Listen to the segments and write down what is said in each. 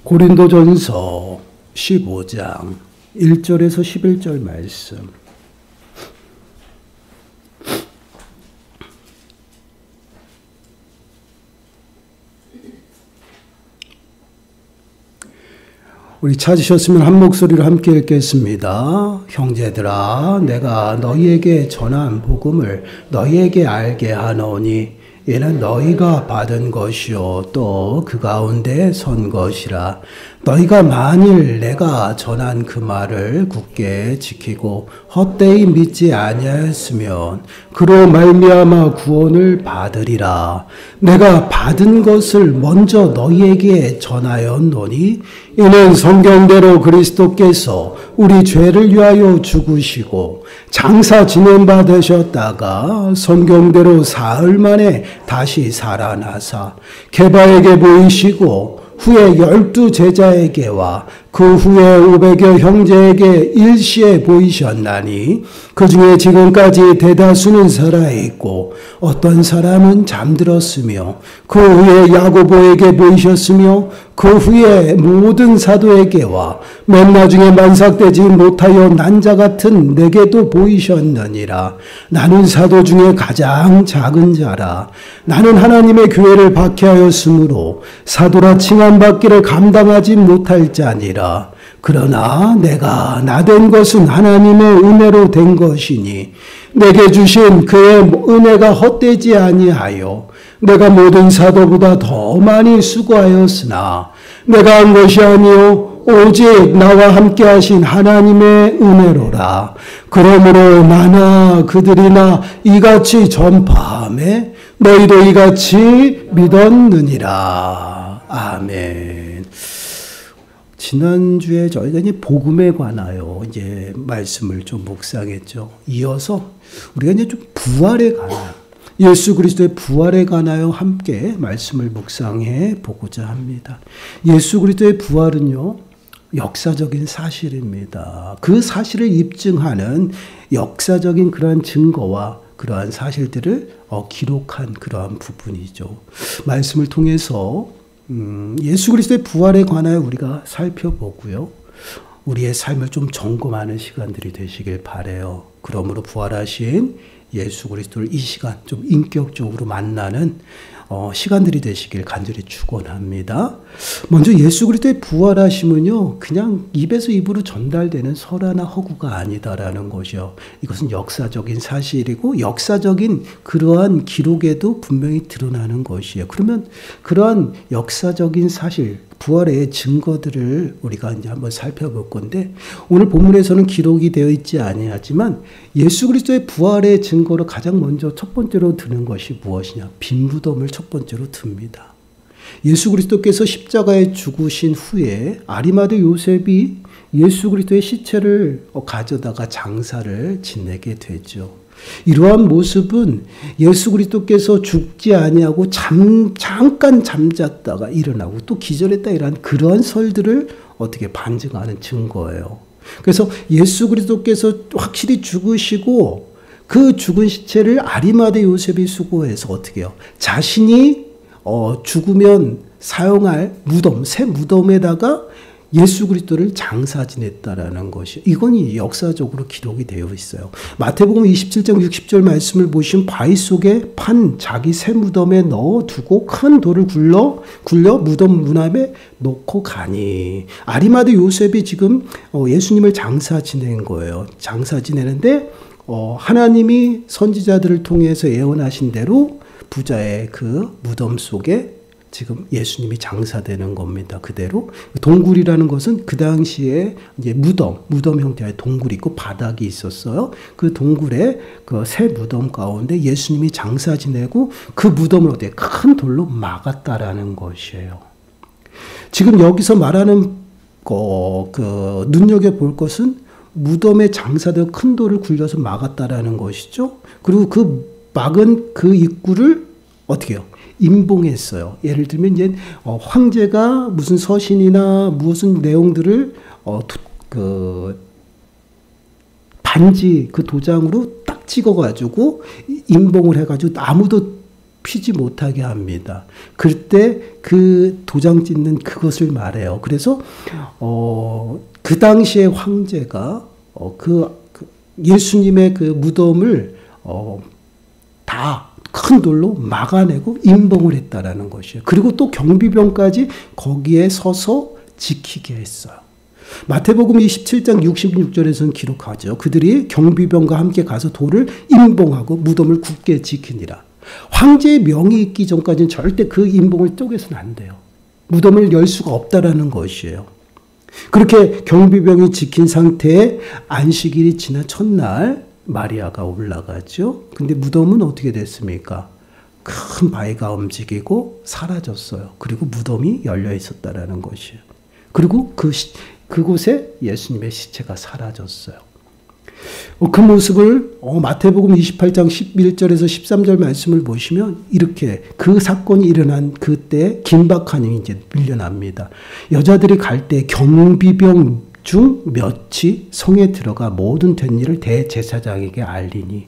고린도전서 15장 1절에서 11절 말씀. 우리 찾으셨으면 한 목소리로 함께 읽겠습니다. 형제들아, 내가 너희에게 전한 복음을 너희에게 알게 하노니 이는 너희가 받은 것이요 또 그 가운데 선 것이라. 너희가 만일 내가 전한 그 말을 굳게 지키고 헛되이 믿지 아니하였으면 그로 말미암아 구원을 받으리라. 내가 받은 것을 먼저 너희에게 전하였노니 이는 성경대로 그리스도께서 우리 죄를 위하여 죽으시고 장사 지낸 바 되셨다가 성경대로 사흘 만에 다시 살아나사 게바에게 보이시고 후에 12 제자에게와 그 후에 500여 형제에게 일시에 보이셨나니 그 중에 지금까지 대다수는 살아있고 어떤 사람은 잠들었으며 그 후에 야고보에게 보이셨으며 그 후에 모든 사도에게와 맨 나중에 만삭되지 못하여 난 자 같은 내게도 보이셨느니라. 나는 사도 중에 가장 작은 자라. 나는 하나님의 교회를 박해하였으므로 사도라 칭함받기를 감당하지 못할 자니라. 그러나 내가 나된 것은 하나님의 은혜로 된 것이니 내게 주신 그의 은혜가 헛되지 아니하여 내가 모든 사도보다 더 많이 수고하였으나 내가 한 것이 아니요 오직 나와 함께 하신 하나님의 은혜로라. 그러므로 나나 그들이나 이같이 전파하매 너희도 이같이 믿었느니라. 아멘. 지난주에 저희가 이제 복음에 관하여 이제 말씀을 좀 묵상했죠. 이어서 우리가 이제 좀 부활에 관하여 예수 그리스도의 부활에 관하여 함께 말씀을 묵상해 보고자 합니다. 예수 그리스도의 부활은요, 역사적인 사실입니다. 그 사실을 입증하는 역사적인 그러한 증거와 그러한 사실들을 기록한 그러한 부분이죠. 말씀을 통해서 예수 그리스도의 부활에 관하여 우리가 살펴보고요. 우리의 삶을 좀 점검하는 시간들이 되시길 바라요. 그러므로 부활하신 예수 그리스도를 이 시간 좀 인격적으로 만나는 시간들이 되시길 간절히 축원합니다. 먼저 예수 그리스도의 부활하심은요, 그냥 입에서 입으로 전달되는 설화나 허구가 아니다라는 것이요. 이것은 역사적인 사실이고 역사적인 그러한 기록에도 분명히 드러나는 것이에요. 그러면 그러한 역사적인 사실, 부활의 증거들을 우리가 이제 한번 살펴볼 건데, 오늘 본문에서는 기록이 되어 있지 아니하지만 예수 그리스도의 부활의 증거로 가장 먼저 첫 번째로 드는 것이 무엇이냐? 빈 무덤을 첫 번째로 듭니다. 예수 그리스도께서 십자가에 죽으신 후에 아리마대 요셉이 예수 그리스도의 시체를 가져다가 장사를 지내게 되죠. 이러한 모습은 예수 그리스도께서 죽지 아니하고 잠깐 잠잤다가 일어나고 또 기절했다 이러한 그러한 설들을 어떻게 반증하는 증거예요. 그래서 예수 그리스도께서 확실히 죽으시고 그 죽은 시체를 아리마대 요셉이 수고해서 어떻게 해요? 자신이 죽으면 사용할 무덤, 새 무덤에다가 예수 그리스도를 장사 지냈다라는 것이, 이건 역사적으로 기록이 되어 있어요. 마태복음 27장 60절 말씀을 보시면 바위 속에 판 자기 새 무덤에 넣어두고 큰 돌을 굴려 무덤 문 앞에 놓고 가니, 아리마대 요셉이 지금 예수님을 장사 지낸 거예요. 장사 지내는데 하나님이 선지자들을 통해서 예언하신 대로 부자의 그 무덤 속에 지금 예수님이 장사되는 겁니다. 그대로. 동굴이라는 것은 그 당시에 이제 무덤 형태의 동굴이 있고 바닥이 있었어요. 그 동굴에 그 새 무덤 가운데 예수님이 장사 지내고 그 무덤을 어떻게 큰 돌로 막았다라는 것이에요. 지금 여기서 말하는 그 눈여겨볼 것은 무덤에 장사되어 큰 돌을 굴려서 막았다라는 것이죠. 그리고 그 막은 그 입구를 어떻게 해요? 임봉했어요. 예를 들면 이제 황제가 무슨 서신이나 무슨 내용들을 그 반지 그 도장으로 딱 찍어가지고 임봉을 해가지고 아무도 피지 못하게 합니다. 그때 그 도장 찍는 그것을 말해요. 그래서 그 당시의 황제가 예수님의 그 무덤을 다 큰 돌로 막아내고 임봉을 했다라는 것이에요. 그리고 또 경비병까지 거기에 서서 지키게 했어요. 마태복음 27장 66절에서는 기록하죠. 그들이 경비병과 함께 가서 돌을 임봉하고 무덤을 굳게 지키니라. 황제의 명이 있기 전까지는 절대 그 임봉을 쪼개서는 안 돼요. 무덤을 열 수가 없다라는 것이에요. 그렇게 경비병이 지킨 상태에 안식일이 지난 첫날 마리아가 올라가죠. 근데 무덤은 어떻게 됐습니까? 큰 바위가 움직이고 사라졌어요. 그리고 무덤이 열려 있었다라는 것이에요. 그리고 그곳에 예수님의 시체가 사라졌어요. 그 모습을 마태복음 28장 11절에서 13절 말씀을 보시면 이렇게 그 사건이 일어난 그때 긴박한이 이제 밀려납니다. 여자들이 갈 때 경비병 중 몇이 성에 들어가 모든 된 일을 대제사장에게 알리니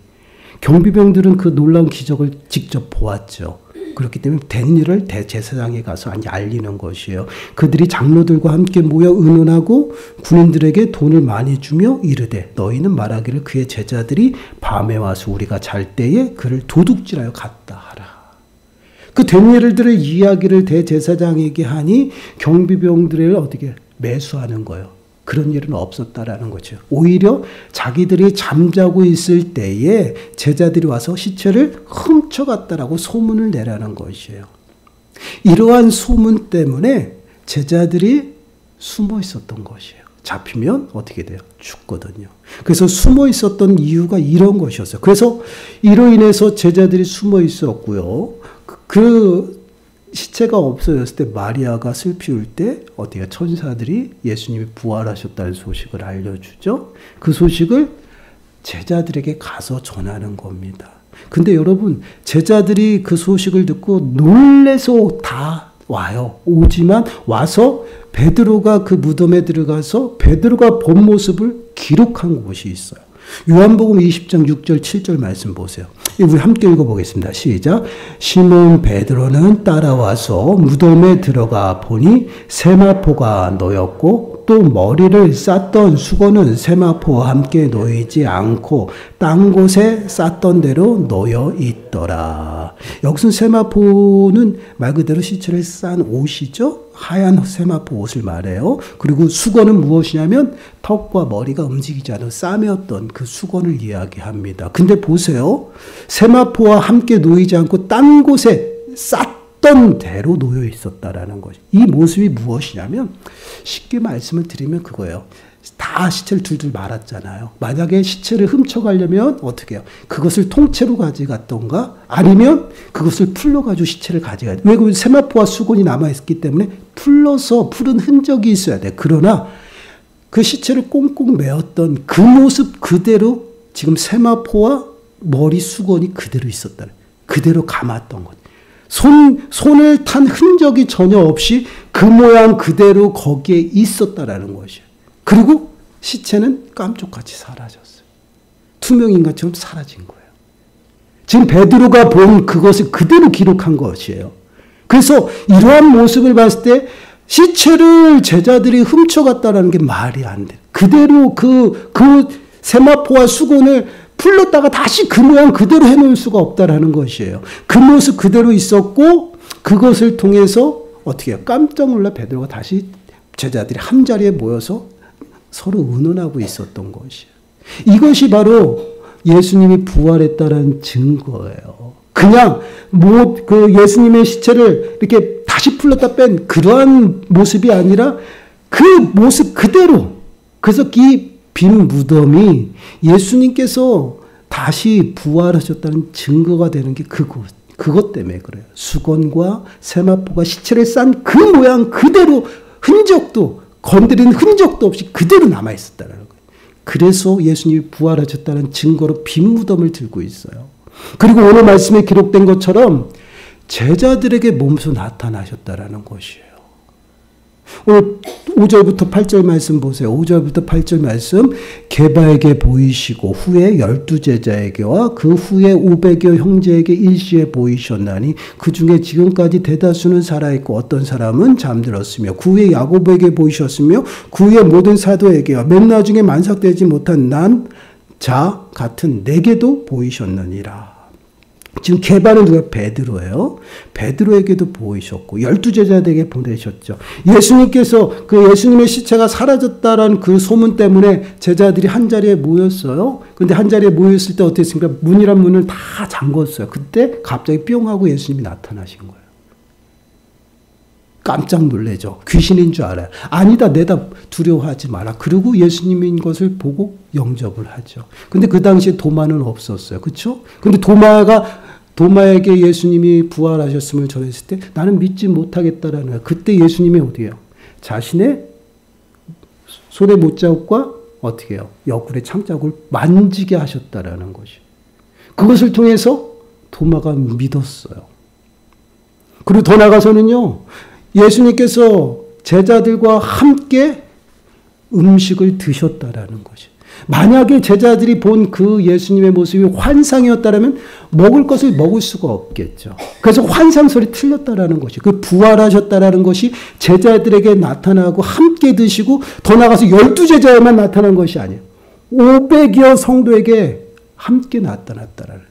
경비병들은 그 놀라운 기적을 직접 보았죠. 그렇기 때문에 된 일을 대제사장에 가서 알리는 것이에요. 그들이 장로들과 함께 모여 의논하고 군인들에게 돈을 많이 주며 이르되 너희는 말하기를 그의 제자들이 밤에 와서 우리가 잘 때에 그를 도둑질하여 갔다 하라. 그 된 일들을 이야기를 대제사장에게 하니 경비병들을 어떻게 매수하는 거예요. 그런 일은 없었다라는 거죠. 오히려 자기들이 잠자고 있을 때에 제자들이 와서 시체를 훔쳐갔다라고 소문을 내라는 것이에요. 이러한 소문 때문에 제자들이 숨어 있었던 것이에요. 잡히면 어떻게 돼요? 죽거든요. 그래서 숨어 있었던 이유가 이런 것이었어요. 그래서 이로 인해서 제자들이 숨어 있었고요. 그 시체가 없어졌을 때 마리아가 슬피 울 때 어디가 천사들이 예수님이 부활하셨다는 소식을 알려주죠. 그 소식을 제자들에게 가서 전하는 겁니다. 근데 여러분 제자들이 그 소식을 듣고 놀래서 다 와요. 오지만 와서 베드로가 그 무덤에 들어가서 베드로가 본 모습을 기록한 곳이 있어요. 요한복음 20장 6절 7절 말씀 보세요. 우리 함께 읽어보겠습니다. 시작. 시몬 베드로는 따라와서 무덤에 들어가 보니 세마포가 놓였고 또 머리를 쌌던 수건은 세마포와 함께 놓이지 않고 딴 곳에 쌌던 대로 놓여 있더라. 여기서 세마포는 말 그대로 시체를 싼 옷이죠. 하얀 세마포 옷을 말해요. 그리고 수건은 무엇이냐면 턱과 머리가 움직이지 않은 쌈이었던 그 수건을 이야기합니다. 근데 보세요. 세마포와 함께 놓이지 않고 딴 곳에 쌌던 대로 놓여 있었다라는 것이. 이 모습이 무엇이냐면 쉽게 말씀을 드리면 그거예요. 다 시체를 둘둘 말았잖아요. 만약에 시체를 훔쳐가려면 어떻게 해요? 그것을 통째로 가져갔던가 아니면 그것을 풀러가지고 시체를 가져가야 돼. 왜? 그 세마포와 수건이 남아있기 때문에 풀러서 푸른 흔적이 있어야 돼. 그러나 그 시체를 꽁꽁 메었던 그 모습 그대로 지금 세마포와 머리 수건이 그대로 있었다. 그대로 감았던 것. 손을 탄 흔적이 전혀 없이 그 모양 그대로 거기에 있었다라는 것이에요. 그리고 시체는 깜짝같이 사라졌어요. 투명인간처럼 사라진 거예요. 지금 베드로가 본 그것을 그대로 기록한 것이에요. 그래서 이러한 모습을 봤을 때 시체를 제자들이 훔쳐갔다라는 게 말이 안 돼. 그대로 그 세마포와 수건을 풀렀다가 다시 그 모양 그대로 해놓을 수가 없다라는 것이에요. 그 모습 그대로 있었고 그것을 통해서 어떻게 해요? 깜짝 놀라 베드로가 다시 제자들이 한 자리에 모여서 서로 의논하고 있었던 것이에요. 이것이 바로 예수님이 부활했다는 증거예요. 그냥 그 예수님의 시체를 이렇게 다시 풀렀다 뺀 그러한 모습이 아니라 그 모습 그대로. 그래서 이 빈 무덤이 예수님께서 다시 부활하셨다는 증거가 되는 게 그것 때문에 그래요. 수건과 세마포가 시체를 싼 그 모양 그대로 흔적도 건드린 흔적도 없이 그대로 남아있었다는 거예요. 그래서 예수님이 부활하셨다는 증거로 빈 무덤을 들고 있어요. 그리고 오늘 말씀에 기록된 것처럼 제자들에게 몸소 나타나셨다는 것이에요. 오늘 5절부터 8절 말씀 보세요. 5절부터 8절 말씀. 게바에게 보이시고 후에 12제자에게와 그 후에 500여 형제에게 일시에 보이셨나니 그 중에 지금까지 대다수는 살아있고 어떤 사람은 잠들었으며 그 후에 야고보에게 보이셨으며 그 후에 모든 사도에게와 맨 나중에 만삭되지 못한 난 자 같은 내게도 보이셨느니라. 지금 게바는 누가? 베드로예요. 베드로에게도 보이셨고 12제자들에게 보내셨죠. 예수님께서 그 예수님의 시체가 사라졌다라는 그 소문 때문에 제자들이 한자리에 모였어요. 근데 한자리에 모였을 때 어땠습니까? 문이란 문을 다 잠궜어요. 그때 갑자기 뿅 하고 예수님이 나타나신 거예요. 깜짝 놀래죠. 귀신인 줄 알아요. 아니다, 내다, 두려워하지 마라. 그리고 예수님인 것을 보고 영접을 하죠. 근데 그 당시에 도마는 없었어요. 그렇죠? 근데 도마에게 예수님이 부활하셨음을 전했을 때 나는 믿지 못하겠다라는 거예요. 그때 예수님이 어디에요? 자신의 손의 못자국과 어떻게 해요? 옆구리 창자국을 만지게 하셨다라는 것이요. 그것을 통해서 도마가 믿었어요. 그리고 더 나가서는요. 예수님께서 제자들과 함께 음식을 드셨다라는 것이. 만약에 제자들이 본 그 예수님의 모습이 환상이었다면 먹을 것을 먹을 수가 없겠죠. 그래서 환상설이 틀렸다라는 것이. 그 부활하셨다라는 것이 제자들에게 나타나고 함께 드시고 더 나가서 12제자에만 나타난 것이 아니에요. 500여 성도에게 함께 나타났다라는.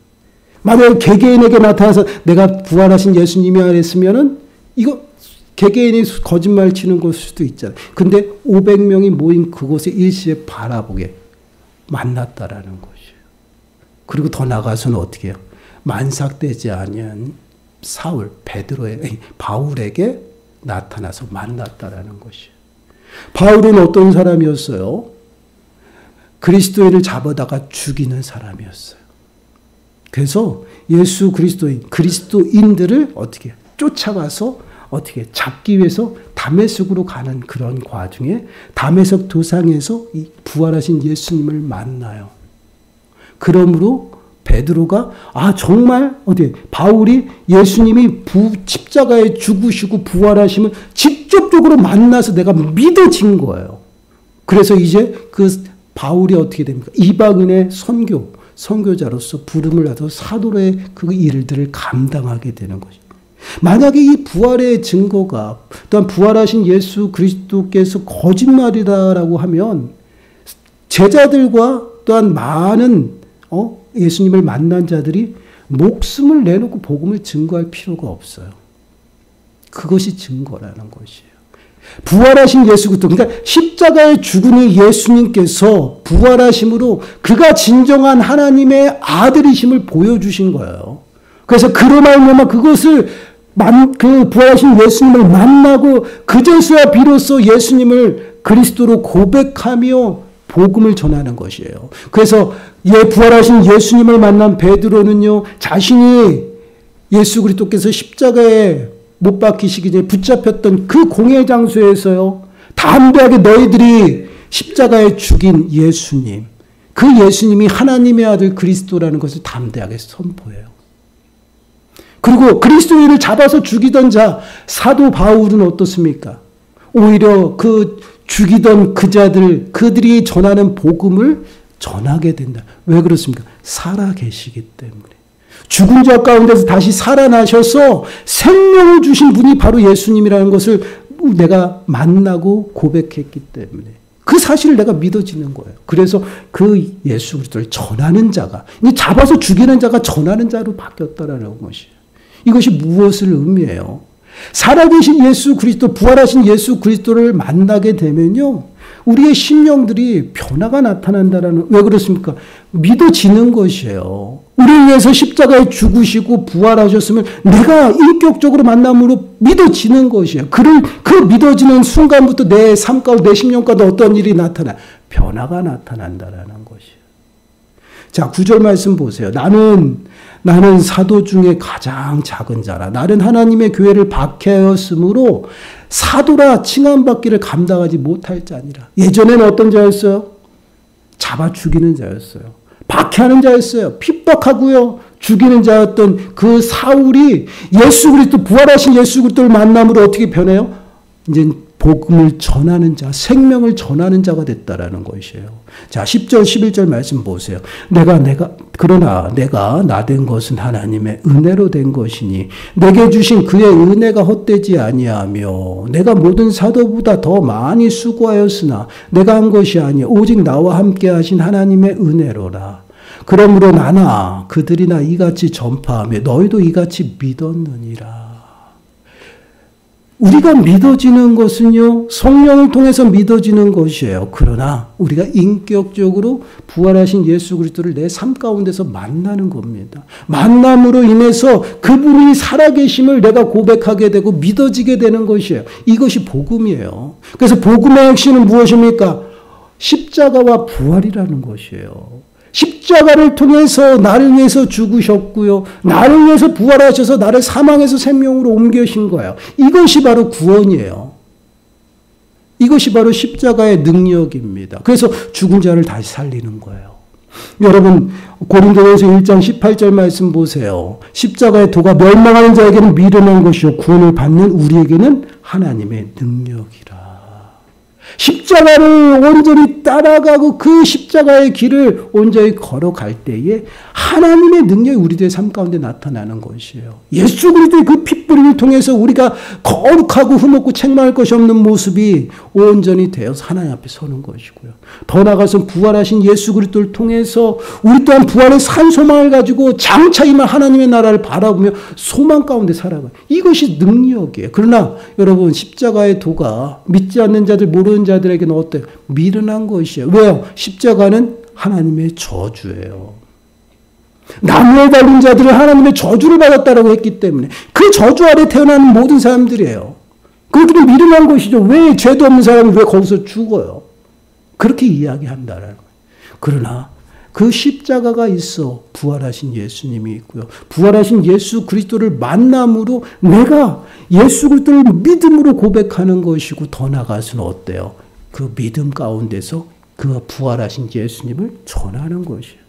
만약에 개개인에게 나타나서 내가 부활하신 예수님이야 했으면은 이거 개개인이 거짓말 치는 것일 수도 있잖아요. 근데 500명이 모인 그곳에 일시에 바라보게 만났다라는 것이에요. 그리고 더 나가서는 어떻게 해요? 만삭되지 아니한 바울에게 나타나서 만났다라는 것이에요. 바울은 어떤 사람이었어요? 그리스도인을 잡아다가 죽이는 사람이었어요. 그래서 예수 그리스도인들을 어떻게 쫓아가서 어떻게 잡기 위해서 다메섹으로 가는 그런 과정에 다메섹 도상에서 이 부활하신 예수님을 만나요. 그러므로 베드로가 정말 바울이 예수님이 십자가에 죽으시고 부활하심을 직접적으로 만나서 내가 믿어진 거예요. 그래서 이제 그 바울이 어떻게 됩니까? 이방인의 선교자로서 부름을 받아서 사도의 그 일들을 감당하게 되는 것이죠. 만약에 이 부활의 증거가 또한 부활하신 예수 그리스도께서 거짓말이다라고 하면 제자들과 또한 많은 예수님을 만난 자들이 목숨을 내놓고 복음을 증거할 필요가 없어요. 그것이 증거라는 것이에요. 부활하신 예수 그리스도, 그러니까 십자가에 죽은 예수님께서 부활하심으로 그가 진정한 하나님의 아들이심을 보여주신 거예요. 그래서 그로 말미암아 그것을 그 부활하신 예수님을 만나고 그제서야 비로소 예수님을 그리스도로 고백하며 복음을 전하는 것이에요. 그래서 부활하신 예수님을 만난 베드로는요, 자신이 예수 그리스도께서 십자가에 못 박히시기 전에 붙잡혔던 그 공회 장소에서요, 담대하게 너희들이 십자가에 죽인 예수님, 그 예수님이 하나님의 아들 그리스도라는 것을 담대하게 선포해요. 그리고 그리스도인을 잡아서 죽이던 자 사도 바울은 어떻습니까? 오히려 그 죽이던 그들이 전하는 복음을 전하게 된다. 왜 그렇습니까? 살아 계시기 때문에. 죽은 자 가운데서 다시 살아나셔서 생명을 주신 분이 바로 예수님이라는 것을 내가 만나고 고백했기 때문에 그 사실을 내가 믿어지는 거예요. 그래서 그 예수 그리스도를 전하는 자가, 잡아서 죽이는 자가 전하는 자로 바뀌었다라는 것이에요. 이것이 무엇을 의미해요? 살아계신 예수 그리스도, 부활하신 예수 그리스도를 만나게 되면요, 우리의 심령들이 변화가 나타난다라는, 왜 그렇습니까? 믿어지는 것이에요. 우리를 위해서 십자가에 죽으시고 부활하셨으면 내가 인격적으로 만남으로 믿어지는 것이에요. 그 믿어지는 순간부터 내 삶 가운데, 내 심령 가운데 어떤 일이 나타나? 변화가 나타난다라는 것이에요. 자, 9절 말씀 보세요. 나는 사도 중에 가장 작은 자라. 나는 하나님의 교회를 박해하였으므로 사도라 칭함받기를 감당하지 못할 자니라. 예전에는 어떤 자였어요? 잡아 죽이는 자였어요. 박해하는 자였어요. 핍박하고요, 죽이는 자였던 그 사울이 예수 그리스도, 부활하신 예수 그리스도를 만남으로 어떻게 변해요? 이제 복음을 전하는 자, 생명을 전하는 자가 됐다라는 것이에요. 자, 10절, 11절 말씀 보세요. 그러나 내가 나 된 것은 하나님의 은혜로 된 것이니 내게 주신 그의 은혜가 헛되지 아니하며 내가 모든 사도보다 더 많이 수고하였으나 내가 한 것이 아니 오직 나와 함께 하신 하나님의 은혜로라. 그러므로 나나 그들이나 이같이 전파하며 너희도 이같이 믿었느니라. 우리가 믿어지는 것은요, 성령을 통해서 믿어지는 것이에요. 그러나 우리가 인격적으로 부활하신 예수 그리스도를 내 삶 가운데서 만나는 겁니다. 만남으로 인해서 그분이 살아계심을 내가 고백하게 되고 믿어지게 되는 것이에요. 이것이 복음이에요. 그래서 복음의 핵심은 무엇입니까? 십자가와 부활이라는 것이에요. 십자가를 통해서 나를 위해서 죽으셨고요. 나를 위해서 부활하셔서 나를 사망에서 생명으로 옮기신 거예요. 이것이 바로 구원이에요. 이것이 바로 십자가의 능력입니다. 그래서 죽은 자를 다시 살리는 거예요. 여러분 고린도전서 1장 18절 말씀 보세요. 십자가의 도가 멸망하는 자에게는 미련한 것이요 구원을 받는 우리에게는 하나님의 능력이라. 십자가를 온전히 따라가고 그 십자가의 길을 온전히 걸어갈 때에 하나님의 능력이 우리들의 삶 가운데 나타나는 것이에요. 예수 그리스도의 그 핏뿌림을 통해서 우리가 거룩하고 흠없고 책망할 것이 없는 모습이 온전히 되어서 하나님 앞에 서는 것이고요. 더 나아가서 부활하신 예수 그리스도를 통해서 우리 또한 부활의 산 소망을 가지고 장차 임할 하나님의 나라를 바라보며 소망 가운데 살아가요. 이것이 능력이에요. 그러나 여러분 십자가의 도가 믿지 않는 자들 모르는 자들에게는 어때요? 미련한 것이에요. 왜요? 십자가는 하나님의 저주예요. 나무에 달린 자들은 하나님의 저주를 받았다라고 했기 때문에 그 저주 아래 태어나는 모든 사람들이에요. 그렇게 미련한 것이죠. 왜 죄도 없는 사람이 왜 거기서 죽어요? 그렇게 이야기한다라는 거예요. 그러나 그 십자가가 있어 부활하신 예수님이 있고요. 부활하신 예수 그리스도를 만남으로 내가 예수 그리스도를 믿음으로 고백하는 것이고 더 나아가서는 어때요? 그 믿음 가운데서 그 부활하신 예수님을 전하는 것이에요.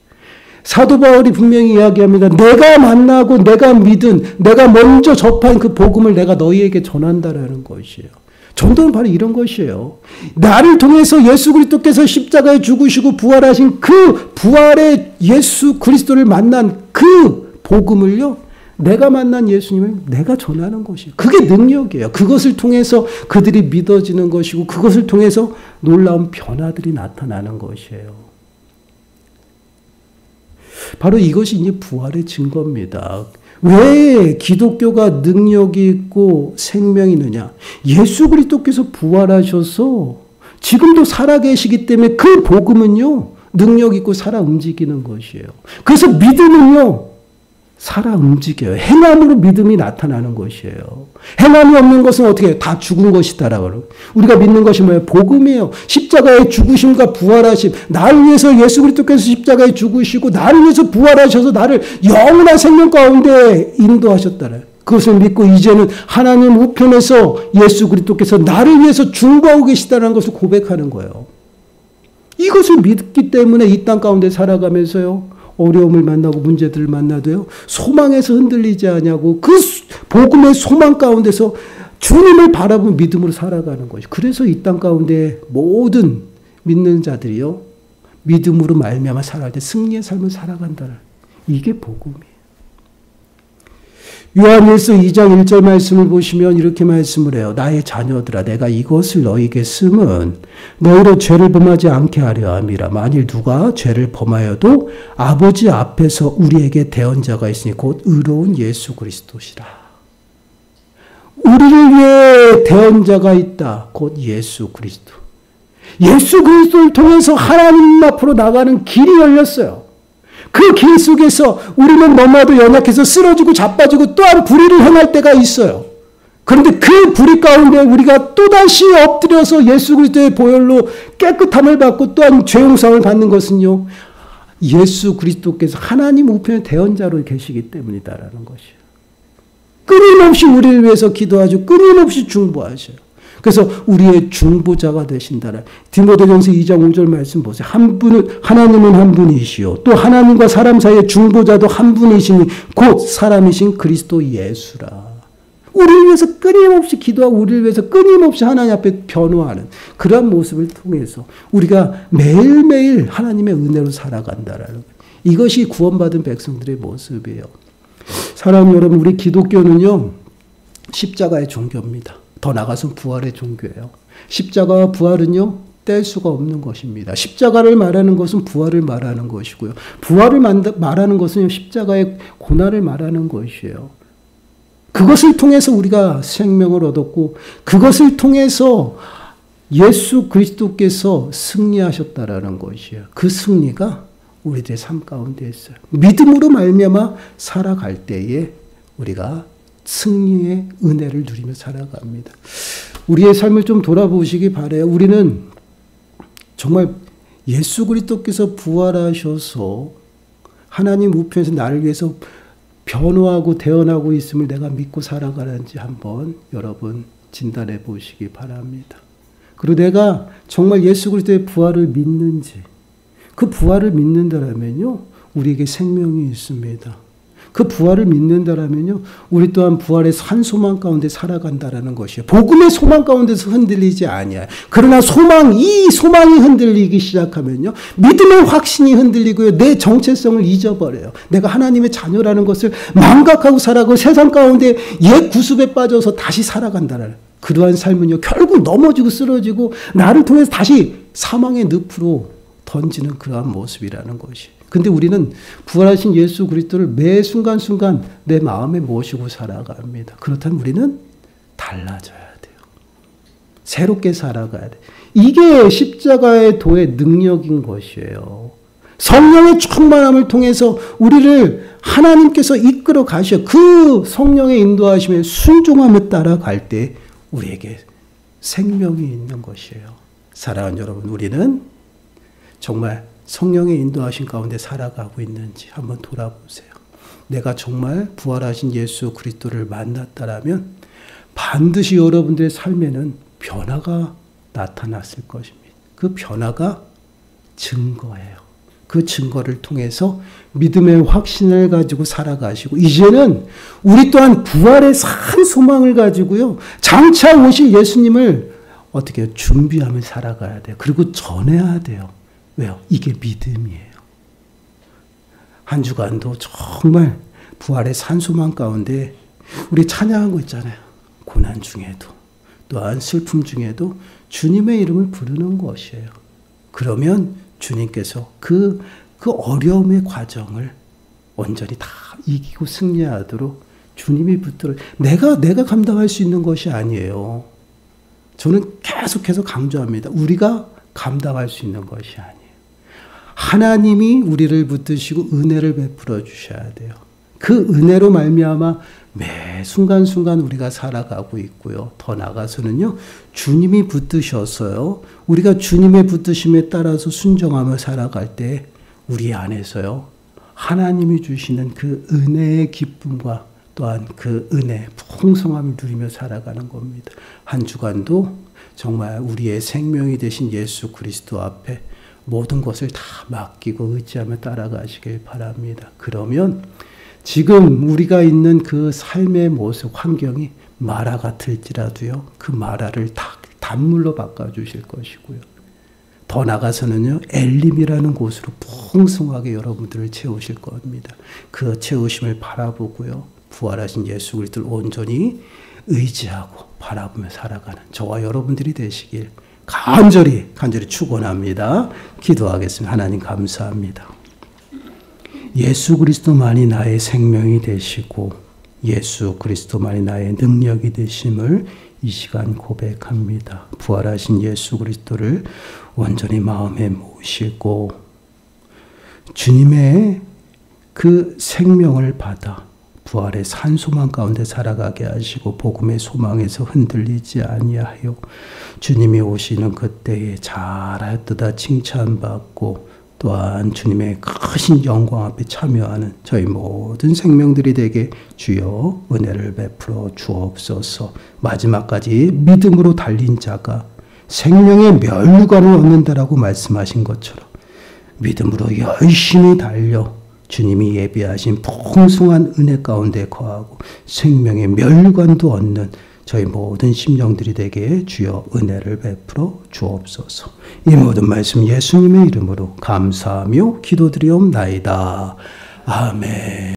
사도 바울이 분명히 이야기합니다. 내가 만나고 내가 믿은 내가 먼저 접한 그 복음을 내가 너희에게 전한다라는 것이에요. 전도는 바로 이런 것이에요. 나를 통해서 예수 그리스도께서 십자가에 죽으시고 부활하신 그 부활의 예수 그리스도를 만난 그 복음을요. 내가 만난 예수님을 내가 전하는 것이에요. 그게 능력이에요. 그것을 통해서 그들이 믿어지는 것이고 그것을 통해서 놀라운 변화들이 나타나는 것이에요. 바로 이것이 이제 부활의 증거입니다. 왜 기독교가 능력이 있고 생명이 있느냐? 예수 그리스도께서 부활하셔서 지금도 살아계시기 때문에 그 복음은요. 능력 있고 살아 움직이는 것이에요. 그래서 믿음은요. 살아 움직여요. 행함으로 믿음이 나타나는 것이에요. 행함이 없는 것은 어떻게 해요? 다 죽은 것이다라고. 우리가 믿는 것이 뭐예요? 복음이에요. 십자가의 죽으심과 부활하심. 나를 위해서 예수 그리스도께서 십자가에 죽으시고 나를 위해서 부활하셔서 나를 영원한 생명 가운데 인도하셨다라. 그것을 믿고 이제는 하나님 우편에서 예수 그리스도께서 나를 위해서 중보하고 계시다는 것을 고백하는 거예요. 이것을 믿기 때문에 이 땅 가운데 살아가면서요. 어려움을 만나고 문제들을 만나도요. 소망에서 흔들리지 않냐고 그 복음의 소망 가운데서 주님을 바라보는 믿음으로 살아가는 것이. 그래서 이 땅 가운데 모든 믿는 자들이요. 믿음으로 말미암아 살아갈 때 승리의 삶을 살아간다는 이게 복음이에요. 요한일서 2장 1절 말씀을 보시면 이렇게 말씀을 해요. 나의 자녀들아 내가 이것을 너희에게 쓰면 너희로 죄를 범하지 않게 하려 함이라. 만일 누가 죄를 범하여도 아버지 앞에서 우리에게 대언자가 있으니 곧 의로운 예수 그리스도시라. 우리를 위해 대언자가 있다. 곧 예수 그리스도. 예수 그리스도를 통해서 하나님 앞으로 나가는 길이 열렸어요. 그 길 속에서 우리는 너무나도 연약해서 쓰러지고 자빠지고 또한 불의를 행할 때가 있어요. 그런데 그 불의 가운데 우리가 또다시 엎드려서 예수 그리스도의 보혈로 깨끗함을 받고 또한 죄 용서를 받는 것은요. 예수 그리스도께서 하나님 우편의 대언자로 계시기 때문이다라는 것이에요. 끊임없이 우리를 위해서 기도하죠. 끊임없이 중보하셔요. 그래서 우리의 중보자가 되신다라. 디모데전서 2장 5절 말씀 보세요. 하나님은 한 분이시요. 또 하나님과 사람 사이의 중보자도 한 분이시니 곧 사람이신 그리스도 예수라. 우리를 위해서 끊임없이 기도하고 우리를 위해서 끊임없이 하나님 앞에 변호하는 그러한 모습을 통해서 우리가 매일매일 하나님의 은혜로 살아간다라는 거예요. 이것이 구원받은 백성들의 모습이에요. 사랑하는 여러분, 우리 기독교는요, 십자가의 종교입니다. 더 나아가서는 부활의 종교예요. 십자가와 부활은요, 뗄 수가 없는 것입니다. 십자가를 말하는 것은 부활을 말하는 것이고요. 부활을 말하는 것은 십자가의 고난을 말하는 것이에요. 그것을 통해서 우리가 생명을 얻었고 그것을 통해서 예수 그리스도께서 승리하셨다라는 것이에요. 그 승리가 우리들의 삶 가운데 있어요. 믿음으로 말미암아 살아갈 때에 우리가 승리의 은혜를 누리며 살아갑니다. 우리의 삶을 좀 돌아보시기 바라요. 우리는 정말 예수 그리스도께서 부활하셔서 하나님 우편에서 나를 위해서 변호하고 대언하고 있음을 내가 믿고 살아가는지 한번 여러분 진단해 보시기 바랍니다. 그리고 내가 정말 예수 그리스도의 부활을 믿는지, 그 부활을 믿는다라면요, 우리에게 생명이 있습니다. 그 부활을 믿는다라면요, 우리 또한 부활의 산 소망 가운데 살아간다라는 것이에요. 복음의 소망 가운데서 흔들리지 아니하여. 그러나 이 소망이 흔들리기 시작하면요, 믿음의 확신이 흔들리고요, 내 정체성을 잊어버려요. 내가 하나님의 자녀라는 것을 망각하고 살아가고 세상 가운데 옛 구습에 빠져서 다시 살아간다라는 그러한 삶은요, 결국 넘어지고 쓰러지고 나를 통해서 다시 사망의 늪으로 던지는 그러한 모습이라는 것이. 근데 우리는 부활하신 예수 그리스도를 매 순간순간 내 마음에 모시고 살아갑니다. 그렇다면 우리는 달라져야 돼요. 새롭게 살아가야 돼요. 이게 십자가의 도의 능력인 것이에요. 성령의 충만함을 통해서 우리를 하나님께서 이끌어 가셔. 그 성령의 인도하심에 순종함에 따라갈 때 우리에게 생명이 있는 것이에요. 사랑하는 여러분, 우리는 정말 성령의 인도하신 가운데 살아가고 있는지 한번 돌아보세요. 내가 정말 부활하신 예수 그리스도를 만났다라면 반드시 여러분들의 삶에는 변화가 나타났을 것입니다. 그 변화가 증거예요. 그 증거를 통해서 믿음의 확신을 가지고 살아가시고 이제는 우리 또한 부활의 산 소망을 가지고요, 장차 오실 예수님을 어떻게 준비하며 살아가야 돼요. 그리고 전해야 돼요. 왜요? 이게 믿음이에요. 한 주간도 정말 부활의 산소망 가운데 우리 찬양한 거 있잖아요. 고난 중에도 또한 슬픔 중에도 주님의 이름을 부르는 것이에요. 그러면 주님께서 그 어려움의 과정을 온전히 다 이기고 승리하도록 주님이 붙들어. 내가 감당할 수 있는 것이 아니에요. 저는 계속해서 강조합니다. 우리가 감당할 수 있는 것이 아니에요. 하나님이 우리를 붙드시고 은혜를 베풀어 주셔야 돼요. 그 은혜로 말미암아 매 순간순간 우리가 살아가고 있고요. 더 나아가서는요, 주님이 붙드셔서요, 우리가 주님의 붙드심에 따라서 순종하며 살아갈 때 우리 안에서요, 하나님이 주시는 그 은혜의 기쁨과 또한 그 은혜, 풍성함을 누리며 살아가는 겁니다. 한 주간도 정말 우리의 생명이 되신 예수 그리스도 앞에 모든 것을 다 맡기고 의지하며 따라가시길 바랍니다. 그러면 지금 우리가 있는 그 삶의 모습, 환경이 마라 같을지라도요, 그 마라를 다 단물로 바꿔주실 것이고요. 더 나가서는요, 엘림이라는 곳으로 풍성하게 여러분들을 채우실 겁니다. 그 채우심을 바라보고요, 부활하신 예수 그리스도를 온전히 의지하고 바라보며 살아가는 저와 여러분들이 되시길 간절히 축원합니다. 기도하겠습니다. 하나님 감사합니다. 예수 그리스도만이 나의 생명이 되시고 예수 그리스도만이 나의 능력이 되심을 이 시간 고백합니다. 부활하신 예수 그리스도를 온전히 마음에 모시고 주님의 그 생명을 받아 부활의 산소망 가운데 살아가게 하시고 복음의 소망에서 흔들리지 아니하여 주님이 오시는 그때에 잘하였도다 칭찬받고 또한 주님의 크신 영광 앞에 참여하는 저희 모든 생명들이 되게 주여 은혜를 베풀어 주옵소서. 마지막까지 믿음으로 달린 자가 생명의 면류관을 얻는다라고 말씀하신 것처럼 믿음으로 열심히 달려 주님이 예비하신 풍성한 은혜 가운데 거하고 생명의 멸관도 얻는 저희 모든 심령들이 되게 주여 은혜를 베풀어 주옵소서. 이 모든 말씀 예수님의 이름으로 감사하며 기도드리옵나이다. 아멘.